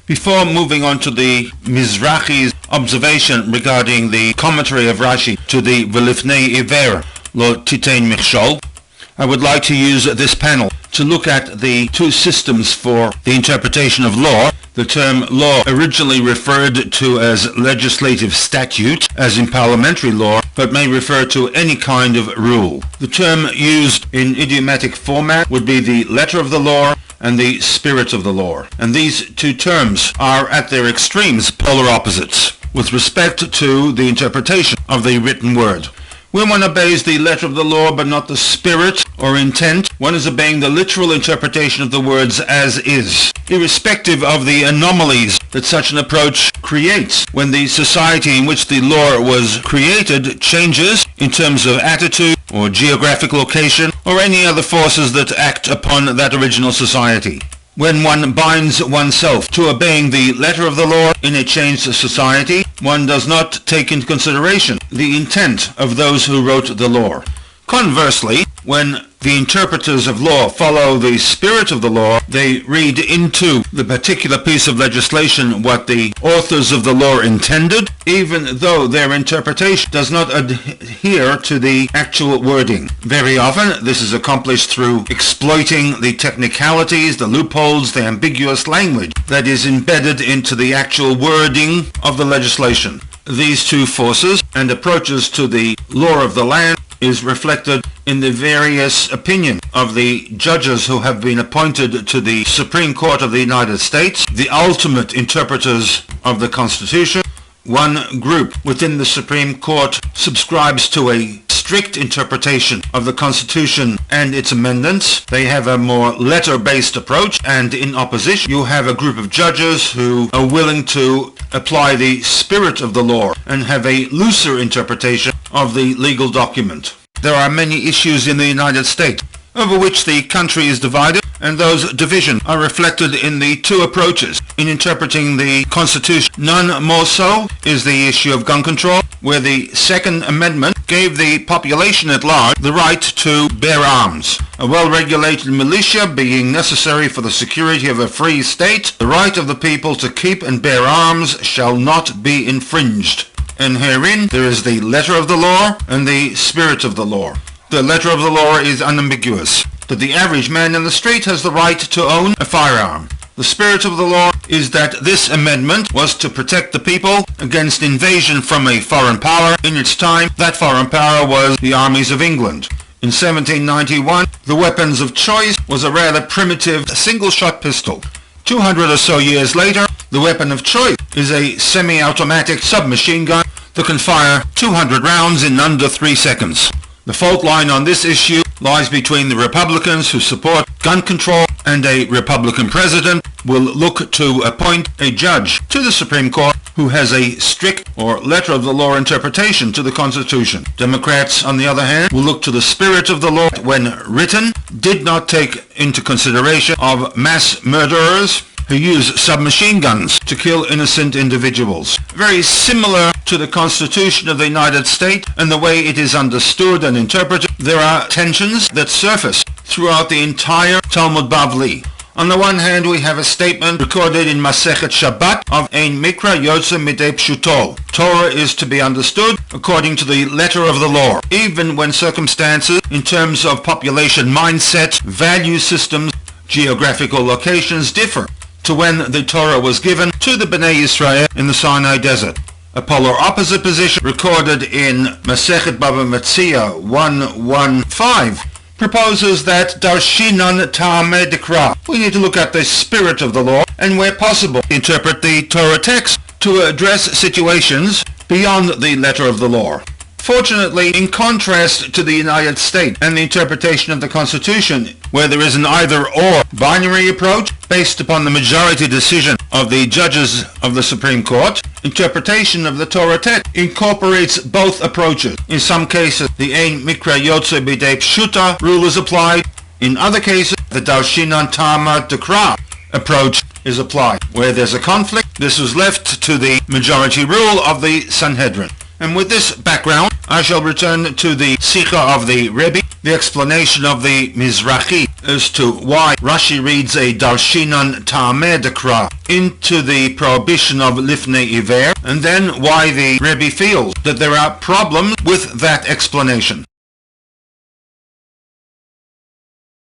Before moving on to the Mizrahi's observation regarding the commentary of Rashi to the V'lifnei Iver lo titein michshol, I would like to use this panel to look at the two systems for the interpretation of law. The term law originally referred to as legislative statute, as in parliamentary law, but may refer to any kind of rule. The term used in idiomatic format would be the letter of the law and the spirit of the law. And these two terms are at their extremes polar opposites with respect to the interpretation of the written word. When one obeys the letter of the law but not the spirit or intent, one is obeying the literal interpretation of the words as is, irrespective of the anomalies that such an approach creates when the society in which the law was created changes in terms of attitude or geographic location or any other forces that act upon that original society. When one binds oneself to obeying the letter of the law in a changed society, one does not take into consideration the intent of those who wrote the law. Conversely, when the interpreters of law follow the spirit of the law, they read into the particular piece of legislation what the authors of the law intended, even though their interpretation does not adhere to the actual wording. Very often, this is accomplished through exploiting the technicalities, the loopholes, the ambiguous language that is embedded into the actual wording of the legislation. These two forces and approaches to the law of the land is reflected in the various opinion of the judges who have been appointed to the Supreme Court of the United States, the ultimate interpreters of the Constitution. One group within the Supreme Court subscribes to a strict interpretation of the Constitution and its amendments. They have a more letter-based approach, and in opposition you have a group of judges who are willing to apply the spirit of the law and have a looser interpretation of the legal document. There are many issues in the United States over which the country is divided, and those divisions are reflected in the two approaches in interpreting the Constitution. None more so is the issue of gun control, where the Second Amendment gave the population at large the right to bear arms. A well-regulated militia being necessary for the security of a free state, the right of the people to keep and bear arms shall not be infringed. And herein there is the letter of the law and the spirit of the law. The letter of the law is unambiguous, that the average man in the street has the right to own a firearm. The spirit of the law is that this amendment was to protect the people against invasion from a foreign power. In its time, that foreign power was the armies of England. In 1791, the weapons of choice was a rather primitive single-shot pistol. 200 or so years later, the weapon of choice is a semi-automatic submachine gun that can fire 200 rounds in under 3 seconds. The fault line on this issue lies between the Republicans who support gun control and a Republican president will look to appoint a judge to the Supreme Court who has a strict or letter of the law interpretation to the Constitution. Democrats, on the other hand, will look to the spirit of the law when written, did not take into consideration of mass murderers who use submachine guns to kill innocent individuals. Very similar to the Constitution of the United States and the way it is understood and interpreted, there are tensions that surface throughout the entire Talmud Bavli. On the one hand, we have a statement recorded in Masechet Shabbat of Ein Mikra Yotze Midei Pshuto. Torah is to be understood according to the letter of the law, even when circumstances in terms of population mindset, value systems, geographical locations differ to when the Torah was given to the Bnei Yisrael in the Sinai desert. A polar opposite position recorded in Masechet Baba Metzia 1:1-5 proposes that Darshinan Ta'ameh Dikra. We need to look at the spirit of the law and, where possible, interpret the Torah text to address situations beyond the letter of the law. Fortunately, in contrast to the United States and the interpretation of the Constitution, where there is an either-or binary approach based upon the majority decision of the judges of the Supreme Court, interpretation of the Torah text incorporates both approaches. In some cases, the Ein Mikra Yotze Bidei Pshuta rule is applied. In other cases, the Darshinan Ta'ameh Dikra approach is applied. Where there's a conflict, this is left to the majority rule of the Sanhedrin. And with this background, I shall return to the Sikha of the Rebbe, the explanation of the Mizrahi as to why Rashi reads a Darshinan Ta'ameh Dikra into the prohibition of Lifnei Iver, and then why the Rebbe feels that there are problems with that explanation.